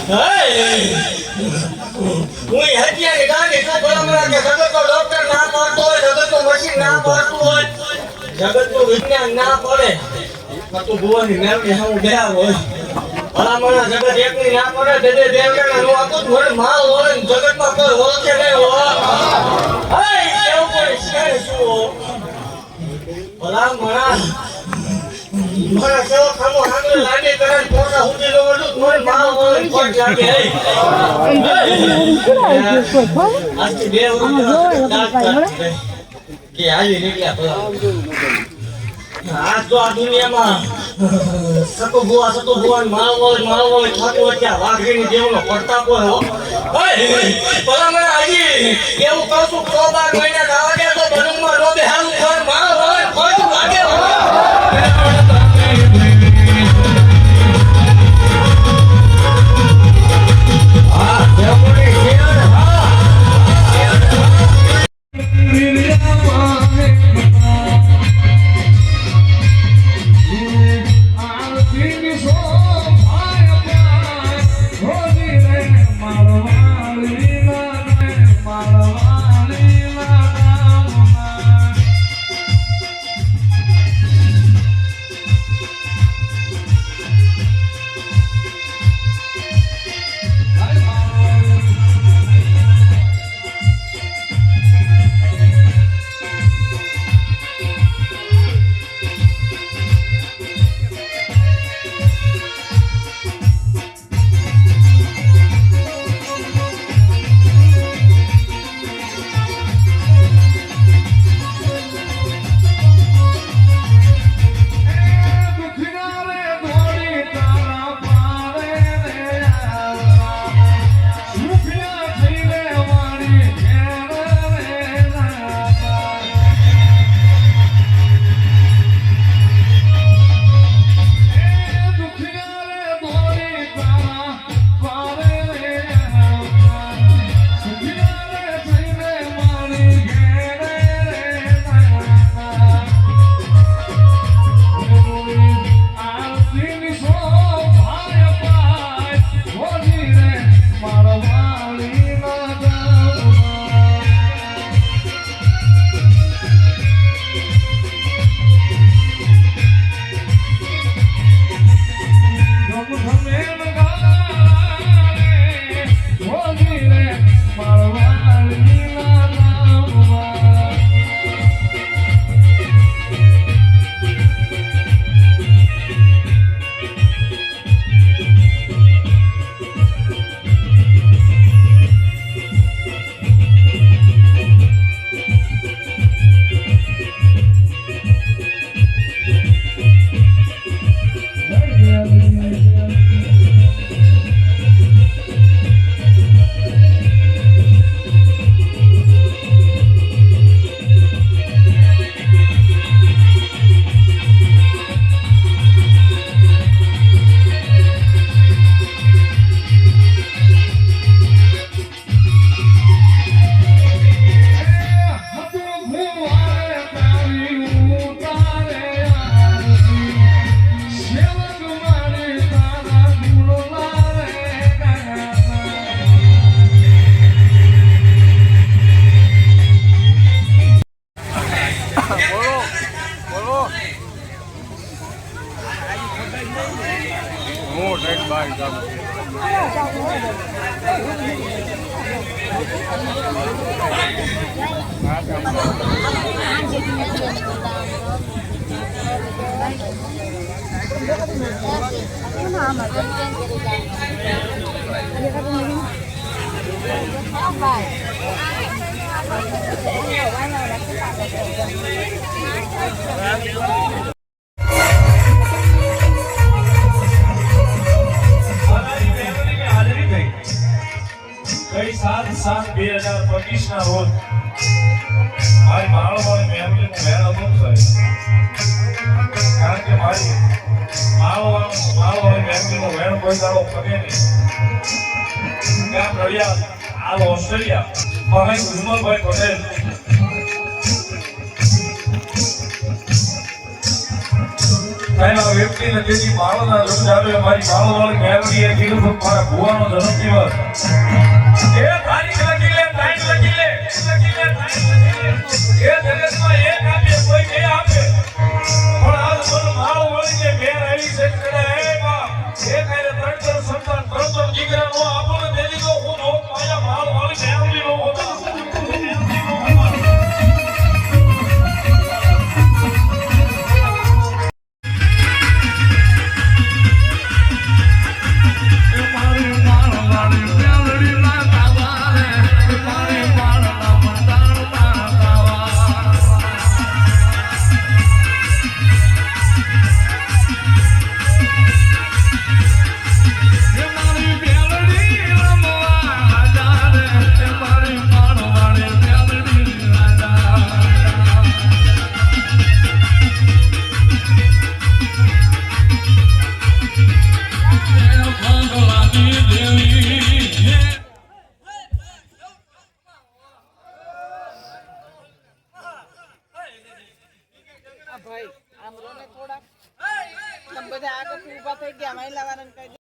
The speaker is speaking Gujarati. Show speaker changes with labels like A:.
A: હું હત્યા કે ગાંધી તો ભલામણા કે જગતનો ડોક્ટર ના પાડતો હોય, જગતનો મશીન ના પાડતું હોય, જગતનું વિજ્ઞાન ના પડે તો ભુવાની મેળવી હું ગયા હોય. ભલામણા જગત એકની ના પડે તે દેવકાના નો આખું ઘર માલ હોય જગતમાં કોઈ ઓળખે નહીં હોય. હે એવું કોઈ છે શું? ભલામણા મારા કેવો ખામો હાંગલે લાગે કરે પોતા સુધી લો વડું મને માલ હોય કોણ લાગે. આજથી 2 વર્ષ કે આવી નીકળ્યા ભલા આજ તો આ દુનિયામાં સતો ભુવન માલ હોય ખાતું હોય ત્યાં વાઘરીની દેવનો પડતા કોઈ હો. ભલા મને હજી એવું કહું છું 12 મહિના ખાવા દે તો બનુમાં નો બે હાલું ઘર માલ હોય ખોટું લાગે હો.
B: કઈ 7/7/2025 ના રોજ મારી માળોમાં મેમરી મેળો ન થાય કારણ કે મારી માળો મેમરીનો વેણ કોઈ દાડો ફગે નહીં ત્યાં રડિયા આ ઓસ્ટ્રેલિયા ભાઈ વિમલભાઈ પટેલ સાહેબ આ વ્યક્તિને તેથી માળોના રંગ આવે મારી માળોવાળી મેલડીએ કીધું તો મારા ભુવાનો જન્મદિવસ એ તારીખ લખી લે ટાઈમ લખી લે એ જગતમાં એક આપે કોઈ બે આપે પણ આજ મને માળોવાળી જે મેર આવી છે કે એ બા એક આરે ત્રણ સંતાન ત્રણ દીકરા નો આપણને દે દીધો હું નો માયા માળોવાળી મેલડી નો હોતા
C: ભાઈ આમ રોને થોડા તમે બધા આગળથી ઊભા થઈ ગયા મહિલા વાળાને કહી